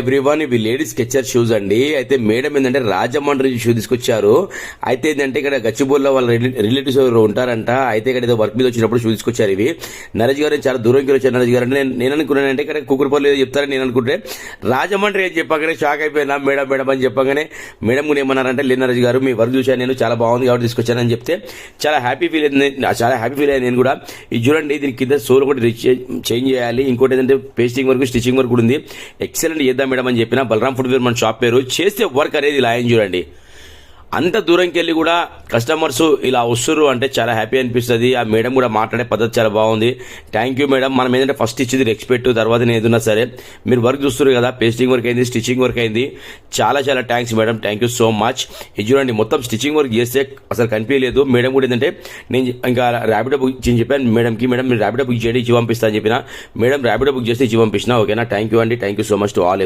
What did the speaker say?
Everyone, ఇవి ladies sketcher shoes అండి. అయితే మేడం ఏంటంటే రాజమండ్రి షూ తీసుకొచ్చారు. అయితే ఏంటంటే ఇక్కడ గచ్చిబౌలిలో వాళ్ళ రిలేటివ్స్ ఎవరు ఉంటారంట. అయితే ఇక్కడ ఏదో వర్క్ మీద వచ్చినప్పుడు షూ తీసుకొచ్చారు. ఇవి నరేష్ గారు చాలా దూరంకి వచ్చారు. నరేష్ గారు అంటే నేను అనుకున్నానంటే ఇక్కడ కుకురపల్లి ఏదో చెప్తారని నేను అనుకుంటే రాజమండ్రి అని చెప్పగానే షాక్ అయిపోయినా. మేడం మేడం అని చెప్పగానే మేడం కూడా ఏమన్నారంటే లేదు నరేష్ గారు, మీ వర్క్ చూశాను నేను, చాలా బాగుంది కాబట్టి తీసుకొచ్చానని చెప్తే చాలా హ్యాపీ ఫీల్ అయ్యాను నేను కూడా. ఇది చూడండి, దీని కింద సోల్ కూడా చేంజ్ చేయాలి. ఇంకోటి ఏంటంటే పేస్టింగ్ వర్క్, స్టిచింగ్ వర్క్ కూడా ఉంది. ఎక్సలెంట్ చేద్దాం మేడం అని చెప్పిన. బలరాం ఫుట్వేర్ మన షాప్ పేరు. చేస్తే వర్క్ అనేది ఇలా అయింది చూడండి. అంత దూరంకి వెళ్ళి కూడా కస్టమర్స్ ఇలా వస్తున్నారు అంటే చాలా హ్యాపీ అనిపిస్తుంది. ఆ మేడం కూడా మాట్లాడే పద్ధతి చాలా బాగుంది. Thank you madam. మనం ఏంటంటే ఫస్ట్ ఇచ్చేది రెస్పెక్ట్, తర్వాత నేను ఏదన్నా సరే మీరు వర్క్ చూస్తున్నారు కదా, పేస్టింగ్ వర్క్ అయింది, స్టిచ్చింగ్ వర్క్ అయింది. చాలా చాలా thanks madam, thank you so much. ఇది చూడండి, మొత్తం స్టిచ్చింగ్ వర్క్ చేస్తే అసలు కనిపించలేదు. మేడం కూడా ఏంటంటే నేను ఇంకా ర్యాపిడో బుక్ చెప్పాను మేడంకి, మేడం మీరు ర్యాపిడో బుక్ చేయండి ఇచ్చి పంపిస్తా అని చెప్పిన. మేడం ర్యాపిడో బుక్ చేస్తే ఇచ్చి పంపించిన. ఓకేనా, థ్యాంక్ యూ అండి, thank you so much to all.